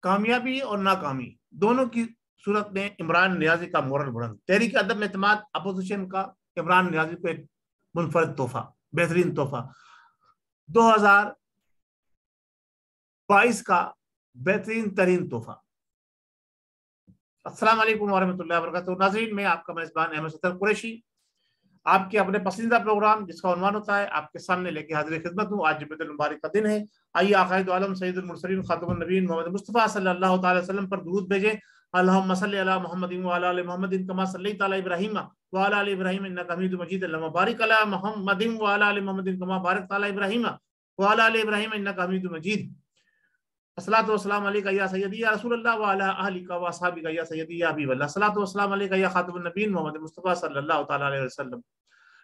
कामयाबी और नाकामी दोनों की सूरत में इमरान नियाजी का मोरल बुलंद। तहरीक अदम एतमाद अपोजिशन का इमरान नियाजी को एक मुनफरद तोहफा, बेहतरीन तोहफा, 2022 का बेहतरीन तरीन तोहफा। अस्सलाम वालेकुम वरहमतुल्लाहि वबरकातुहू। नाज़रीन, मैं आपका मेज़बान अहमद सत्तर कुरैशी आपके अपने पसंदीदा प्रोग्राम जिसका उन्वान होता है आपके सामने लेके हाजिर खिदमत हूँ। आज जुम्मतुल मुबारक का दिन है। आइए आक़ाए दो आलम सय्यदुल मुरसलीन खातमुन नबीय्यीन मोहम्मद मुस्तफ़ा सल्लल्लाहु अलैहि वसल्लम पर दुरूद भेजें। अल्लाहुम्मा सल्लि अला मुहम्मदिन व अला आलि मुहम्मदिन कमा सल्लैता अला इब्राहीम व अला आलि इब्राहीम इन्नका हमीदुम मजीद। अल्लाहुम्मा बारिक अला मुहम्मदिन व अला आलि मुहम्मदिन कमा बारकता अला इब्राहीम व अला आलि इब्राहीम इन्नका हमीदुम मजीद। अस्सलातु वस्सलामु अलैका या सय्यदी या रसूलल्लाह व अला अहलिका व अस्हाबिका या सय्यदी या हबीबल्लाह। अस्सलातु वस्सलामु अलैका या खातमुन नबीय्यीन मोहम्मद मुस्तफ़ा सल्लल्लाहु तआला अलैहि वसल्लम।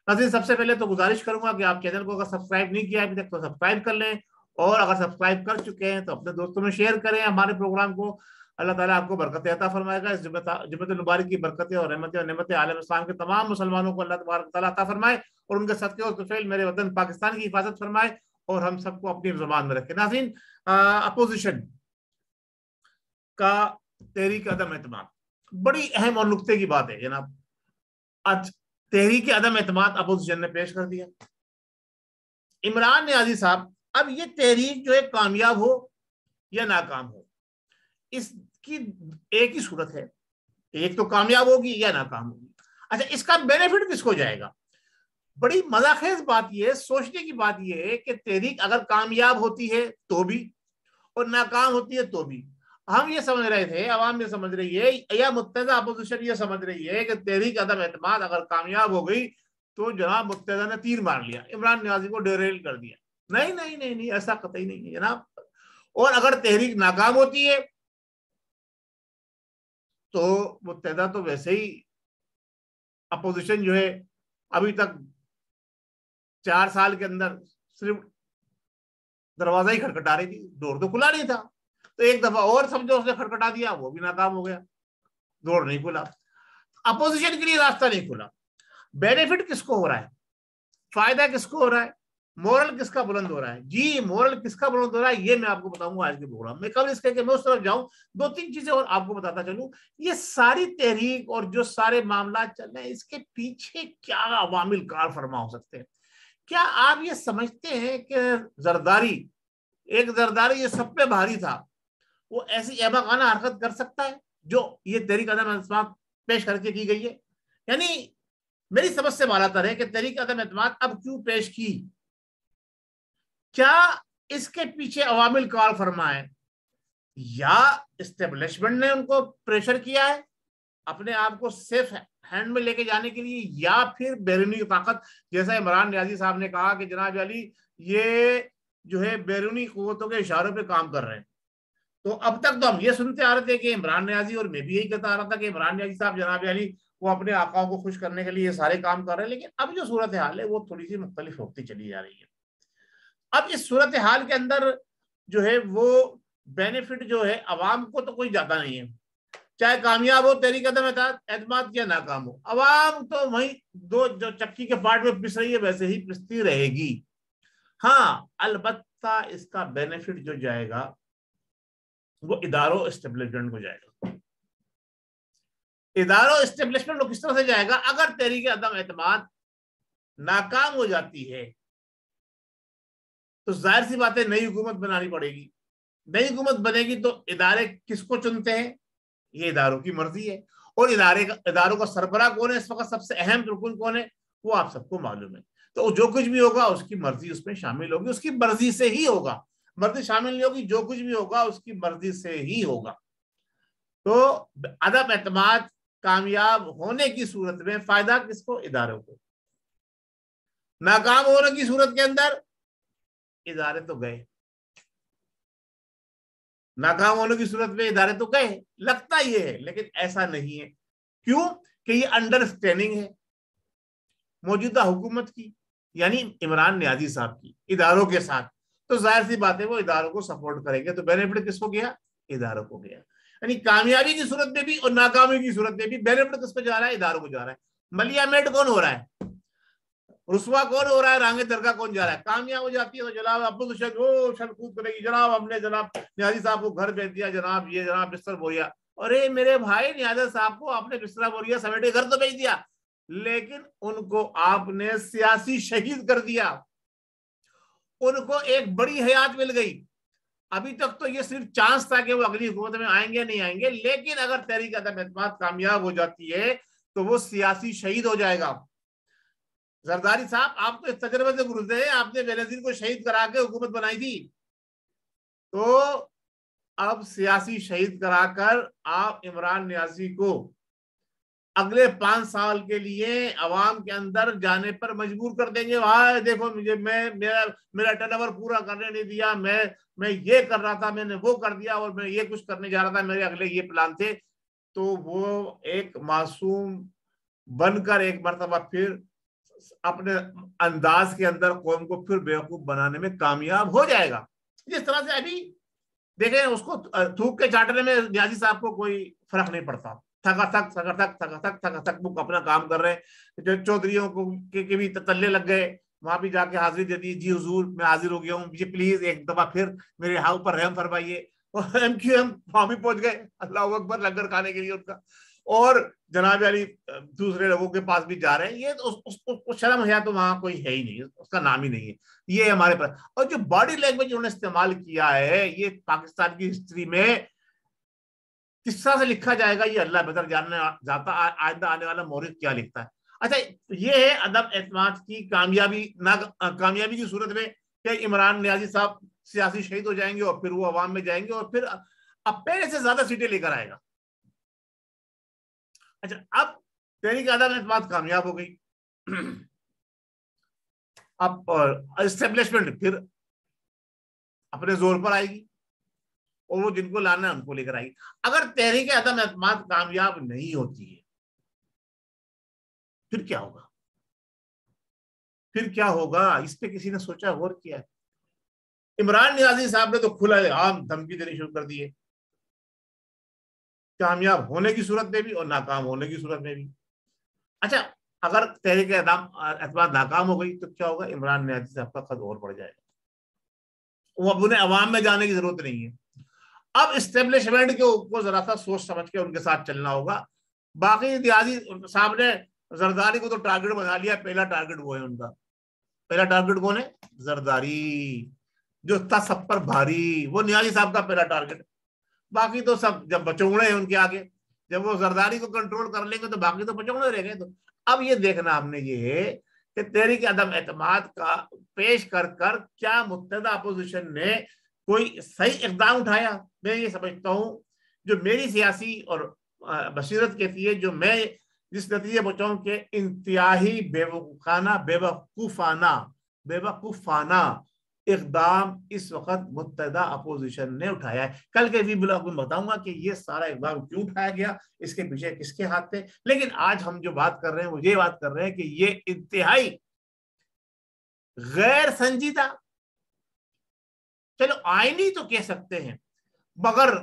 नाज़रीन, सबसे पहले तो गुजारिश करूंगा कि आप चैनल को अगर सब्सक्राइब नहीं किया अभी तक तो सब्सक्राइब कर लें, और अगर सब्सक्राइब कर चुके हैं तो अपने दोस्तों में शेयर करें हमारे प्रोग्राम को। अल्लाह ताला आपको बरकत अता फरमाएगा। इस जुम्मतुल मुबारक की बरकतें और रहमतें और नेमतें आलम इस्लाम के तमाम मुसलमानों को अल्लाह तबारक तआला अता फरमाए और उनके सदक़े और तुफ़ैल मेरे वतन पाकिस्तान की हिफाजत फरमाए और हम सबको अपनी ज़बान में रखे। नाज़रीन, अपोजिशन का तहरीक अदम एतमाद बड़ी अहम और नुक्ते की बात है जनाब। आज तहरीक अदम एतमाद अपोजिशन ने पेश कर दिया। इमरान नियाज़ी साहब, अब ये तहरीक जो है कामयाब हो या नाकाम हो, इसकी एक ही सूरत है, एक तो कामयाब होगी या नाकाम होगी। अच्छा, इसका बेनिफिट किसको जाएगा? बड़ी मजाखेज बात यह है, सोचने की बात यह है कि तहरीक अगर कामयाब होती है तो भी और नाकाम होती है तो भी। हम ये समझ रहे थे, अवाम ये समझ रही है या मुत्तहदा अपोजिशन ये समझ रही है कि तहरीक अदम एतमाद अगर कामयाब हो गई तो जनाब मुत्तहदा ने तीर मार लिया, इमरान नियाज़ी को डेरेल कर दिया। नहीं नहीं नहीं नहीं, ऐसा कतई नहीं है जनाब। और अगर तहरीक नाकाम होती है तो मुत्तहदा तो वैसे ही, अपोजिशन जो है अभी तक 4 साल के अंदर सिर्फ दरवाजा ही खटखटा रही थी, डोर तो खुला नहीं था। तो एक दफा और समझो उसने खटखटा दिया, वो भी नाकाम हो गया, डोर नहीं खुला, अपोजिशन के लिए रास्ता नहीं खुला। बेनिफिट किसको हो रहा है, फायदा किसको हो रहा है, मोरल किसका बुलंद हो रहा है? जी, मोरल किसका बुलंद हो रहा है ये मैं आपको बताऊंगा आज के प्रोग्राम में। कल इसके मैं उस तरफ जाऊं, 2-3 चीजें और आपको बताता चलूं। ये सारी तहरीक और जो सारे मामला चल रहे हैं इसके पीछे क्या अवामिल कार फरमा हो सकते हैं? क्या आप ये समझते हैं कि जरदारी ये सब पे भारी था, वो ऐसी एहमकाना हरकत कर सकता है जो ये तहरीक अदम एतमाद पेश करके की गई है? यानी मेरी समझ से बालातर है कि तहरीक अदम एतमाद अब क्यों पेश की? क्या इसके पीछे अवामिल कार फरमा है, या इस्टेब्लिशमेंट ने उनको प्रेशर किया है अपने आप को सेफ हैंड में लेके जाने के लिए, या फिर बैरूनी ताकत, जैसा इमरान नियाज़ी साहब ने कहा कि जनाब अली ये जो है बैरूनी कुव्वतों के इशारों पे काम कर रहे हैं। तो अब तक तो हम ये सुनते आ रहे थे कि इमरान नियाज़ी, और मैं भी यही कहता आ रहा था कि इमरान नियाज़ी साहब जनाब अली वो अपने आकाओं को खुश करने के लिए ये सारे काम कर रहे हैं। लेकिन अब जो सूरत हाल है वो थोड़ी सी मुख्तलिफ होती चली जा रही है। अब इस सूरत हाल के अंदर जो है वो बेनिफिट जो है अवाम को तो कोई जाता नहीं है, चाहे कामयाब हो तहरीक अदम एतमाद या नाकाम हो, अवाम तो वही दो जो चक्की के पार्ट में पिस रही है वैसे ही पिसती रहेगी। हाँ, अलबत्ता इसका बेनिफिट जो जाएगा वो इदारों एस्टेब्लिशमेंट को जाएगा। इदारों एस्टेब्लिशमेंट को किस तरह से जाएगा? अगर तहरीक अदम एतमाद नाकाम हो जाती है तो जाहिर सी बात है नई हुकूमत बनानी पड़ेगी। नई हुकूमत बनेगी तो इदारे किसको चुनते हैं? ये इदारों की मर्जी है। और इदारों का सरबराह कौन है इस वक्त, सबसे अहम रुकन कौन है, वो आप सबको मालूम है। तो जो कुछ भी होगा उसकी मर्जी उसमें शामिल होगी, उसकी मर्जी से ही होगा, मर्जी शामिल नहीं होगी, जो कुछ भी होगा उसकी मर्जी से ही होगा। तो अदम एतमाद कामयाब होने की सूरत में फायदा किसको? इदारों को। नाकाम होने की सूरत के अंदर इदारे तो गए, नाकाम होने की सूरत में इदारे तो गए, लगता ये है, लेकिन ऐसा नहीं है। क्यों? कि ये अंडरस्टैंडिंग है मौजूदा हुकूमत की, यानी इमरान नियाज़ी साहब की इदारों के साथ। तो जाहिर सी बात है वो इदारों को सपोर्ट करेंगे। तो बेनिफिट किसको गया? इदारों को गया। यानी कामयाबी की सूरत में भी और नाकामी की सूरत में भी बेनिफिट किसको जा रहा है? इदारों को जा रहा है। मलिया मेड कौन हो रहा है? रुसवा कौन हो रहा है, रांगे दरगाह कौन जा रहा है। कामयाब हो जाती है तो जनाब अपोजिशन वो शलकूद करेगी, जनाब हमने जनाब न्याजी साहब को घर भेज दिया, जनाब ये जनाब बिस्तर बोरिया। अरे मेरे भाई न्याजी साहब को आपने बिस्तर बोरिया समेटे घर तो भेज दिया, लेकिन उनको आपने सियासी शहीद कर दिया, उनको एक बड़ी हयात मिल गई। अभी तक तो ये सिर्फ चांस था कि वो अगली हुकूमत में आएंगे नहीं आएंगे, लेकिन अगर तहरीक अदम एतमाद कामयाब हो जाती है तो वो सियासी शहीद हो जाएगा। जरदारी साहब आप तो इस तजर्बे से गुजरे हैं, आपने बेनजीर को शहीद करा के हुकूमत बनाई थी, तो अब सियासी शहीद कराकर आप इमरान नियाजी को अगले 5 साल के लिए अवाम के अंदर जाने पर मजबूर कर देंगे। भाई देखो मुझे मेरा टर्नओवर पूरा करने नहीं दिया, मैं ये कर रहा था, मैंने वो कर दिया, और मैं ये कुछ करने जा रहा था, मेरे अगले ये प्लान थे। तो वो एक मासूम बनकर एक मर्तबा फिर अपने अंदाज के अंदर कौम को फिर बेवकूफ बनाने में कामयाब हो जाएगा। जिस तरह से अभी देखें, उसको थूक के चाटने में न्याजी साहब को कोई फर्क नहीं पड़ता, थक वो अपना काम कर रहे हैं। जो चौधरियों को के भी तल्ले लग गए, वहां भी जाके हाजिरी दे दी, जी हुजूर मैं हाजिर हो गया हूँ, जी प्लीज एक दफा फिर मेरे हाउ पर रहम फरमाइए। और एमक्यूएम वहां भी पहुंच गए, अल्लाह अकबर, लंगर खाने के लिए उनका, और जनाब अली दूसरे लोगों के पास भी जा रहे हैं। ये तो उस शर्म हया तो वहां कोई है ही नहीं, उसका नाम ही नहीं है ये हमारे पास। और जो बॉडी लैंग्वेज उन्होंने इस्तेमाल किया है, ये पाकिस्तान की हिस्ट्री में किस तरह से लिखा जाएगा ये अल्लाह बेहतर जानने जाता, आइंदा आने वाला मौरिद क्या लिखता है। अच्छा, ये है अदम एतमाद की कामयाबी, ना कामयाबी की सूरत में कि इमरान नियाजी साहब सियासी शहीद हो जाएंगे और फिर वो अवाम में जाएंगे और फिर अब पहले से ज्यादा सीटें लेकर आएगा। अच्छा, अब तहरीक अदम एतमाद कामयाब हो गई, अब एस्टेब्लिशमेंट फिर अपने जोर पर आएगी और वो जिनको लाना है उनको लेकर आएगी। अगर तहरीक अदम एतमाद कामयाब नहीं होती है फिर क्या होगा, फिर क्या होगा, इस पे किसी ने सोचा, गौर किया है? इमरान नियाजी साहब ने तो खुला आम धमकी देनी शुरू कर दी है, कामयाब होने की सूरत में भी और नाकाम होने की सूरत में भी। अच्छा, अगर तहरीक एतमाद नाकाम हो गई तो क्या होगा, इमरान नियाजी साहब का कद और बढ़ जाएगा, वो अब उन्हें अवाम में जाने की जरूरत नहीं है। अब इस्टेब्लिशमेंट के ऊपर जरा सा सोच समझ के उनके साथ चलना होगा। बाकी नियाजी साहब ने जरदारी को तो टारगेट बना लिया, पहला टारगेट वो है उनका। पहला टारगेट कौन है? जरदारी, जो था सब पर भारी, वो नियाजी साहब का पहला टारगेट। बाकी तो सब जब बचौड़े हैं उनके आगे, जब वो जरदारी को कंट्रोल कर लेंगे तो बाकी तो बचौड़े रह गए। तो अब ये देखना हमने ये है कि तहरीक अदम एतमाद का पेश कर कर क्या मुत्तहदा अपोजिशन ने कोई सही इकदाम उठाया। मैं ये समझता हूँ, जो मेरी सियासी और बसीरत कहती है, जो मैं जिस नतीजे पहुंचाऊं कि इंतहाई बेवकूफाना इकदाम इस वक्त मुत्तहदा अपोजिशन ने उठाया है। कल के भी ब्लॉग में बताऊंगा कि ये सारा इकदाम क्यों उठाया गया, इसके पीछे किसके हाथ थे। लेकिन आज हम जो बात कर रहे हैं वो ये बात कर रहे हैं कि ये इंतहाई गैर संजीदा, चलो आईनी तो कह सकते हैं, मगर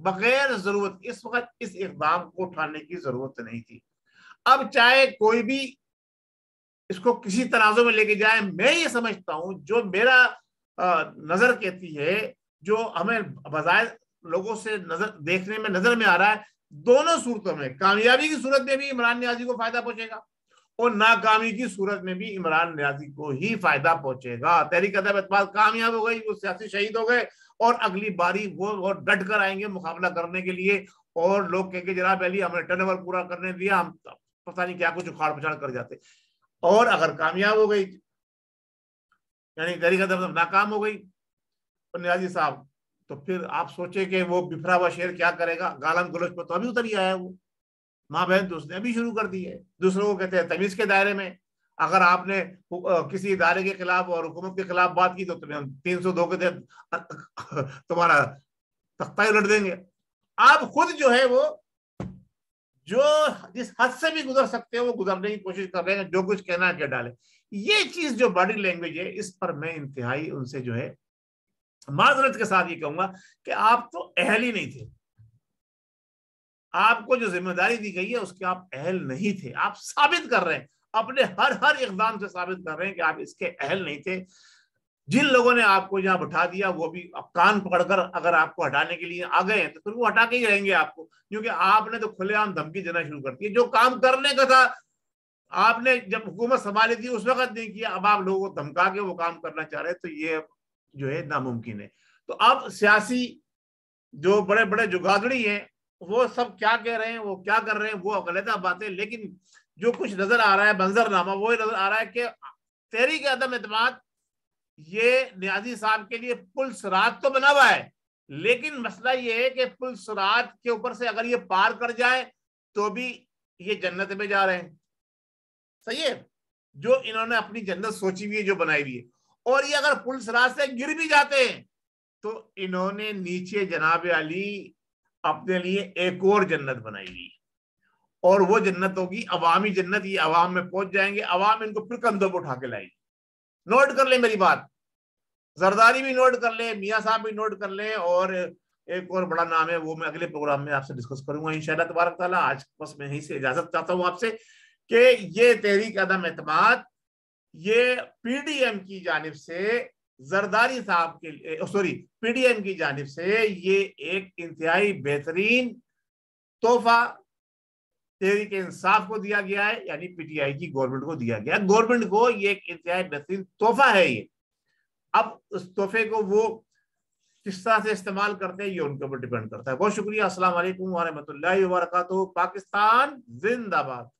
बगैर जरूरत इस वक्त इस इकदाम को उठाने की जरूरत नहीं थी। अब चाहे कोई भी इसको किसी तनाज़ुर में लेके जाए, मैं ये समझता हूं, जो मेरा नजर कहती है, जो हमें बजाय लोगों से नजर देखने में नजर में आ रहा है, दोनों सूरतों में, कामयाबी की सूरत में भी इमरान नियाजी को फायदा पहुंचेगा और नाकामी की सूरत में भी इमरान नियाजी को ही फायदा पहुंचेगा। तहरीक अदम एतमाद कामयाब हो गई, वो सियासी शहीद हो गए और अगली बारी वो डट कर आएंगे मुकाबला करने के लिए, और लोग कहेंगे जनाब अली हमने टर्नओवर पूरा करने दिया, हम पता नहीं क्या कुछ उखाड़ पछाड़ कर जाते। और अगर कामयाब हो गई, यानी तहरीक अदम नाकाम हो गई और नियाजी साहब, तो फिर आप सोचे कि वो बिफरा हुआ शेर क्या करेगा। गालम गलोच पर तो अभी उतर ही आया है वो, माँ बहन तो उसने अभी शुरू कर दी है। दूसरों को कहते हैं तमीज के दायरे में, अगर आपने किसी इदारे के खिलाफ और हुकूमत के खिलाफ बात की तो तुम्हें 302 के तहत तुम्हारा तख्ता ही उलट देंगे। आप खुद जो है वो जो जिस हद से भी गुजर सकते हो वो गुजरने की कोशिश कर रहे हैं, जो कुछ कहना है कह डाले। ये चीज जो बॉडी लैंग्वेज है, इस पर मैं इंतहाई उनसे जो है माजरत के साथ ये कहूंगा कि आप तो अहल ही नहीं थे, आपको जो जिम्मेदारी दी गई है उसके आप अहल नहीं थे। आप साबित कर रहे हैं, अपने हर हर इक़दाम से साबित कर रहे हैं कि आप इसके अहल नहीं थे। जिन लोगों ने आपको यहाँ बैठा दिया वो भी अब कान पकड़कर अगर आपको हटाने के लिए आ गए हैं तो फिर वो हटा के ही रहेंगे आपको, क्योंकि आपने तो खुलेआम धमकी देना शुरू कर दी। जो काम करने का था आपने जब हुकूमत संभाली थी उस वक्त नहीं किया, अब आप लोगों को धमका के वो काम करना चाह रहे हैं, तो ये जो है नामुमकिन है। तो अब सियासी जो बड़े बड़े जुगाड़ड़ी हैं वो सब क्या कह रहे हैं, वो क्या कर रहे हैं, वो गलत बात है। लेकिन जो कुछ नजर आ रहा है मंजरनामा, वो नजर आ रहा है कि तहरीक अदम एतमाद ये नियाजी साहब के लिए पुल सिरात तो बना हुआ है, लेकिन मसला ये है कि पुल सिरात के ऊपर से अगर ये पार कर जाए तो भी ये जन्नत में जा रहे हैं। सही है, जो इन्होंने अपनी जन्नत सोची हुई है, जो बनाई हुई है, और ये अगर पुल सिरात से गिर भी जाते हैं तो इन्होंने नीचे जनाब अली अपने लिए एक और जन्नत बनाई हुई, और वो जन्नत होगी अवामी जन्नत। ये अवाम में पहुंच जाएंगे, अवाम इनको फिर कंधों पर उठा के लाएगी। नोट कर ले मेरी बात, जरदारी भी नोट कर ले, मियाँ साहब भी नोट कर ले, और एक और बड़ा नाम है वो मैं अगले प्रोग्राम में आपसे डिस्कस करूंगा इंशाअल्लाह तबारक ताला। आज बस मैं यहीं से इजाजत चाहता हूं आपसे कि ये तहरीक अदम एतमाद ये पीडीएम की जानिब से जरदारी साहब के सॉरी पीडीएम की जानिब से ये एक इंतहाई बेहतरीन तोहफा तहरीक इंसाफ को दिया गया है, यानी पीटीआई की गवर्नमेंट को दिया गया। गवर्नमेंट को ये एक इंतहाई बेहतरीन तोहफा है ये। अब उस तोहफे को वो किस तरह से इस्तेमाल करते हैं ये उनके ऊपर डिपेंड करता है। बहुत शुक्रिया। अस्सलाम वालेकुम व रहमतुल्लाहि व बरकातुहू। पाकिस्तान जिंदाबाद।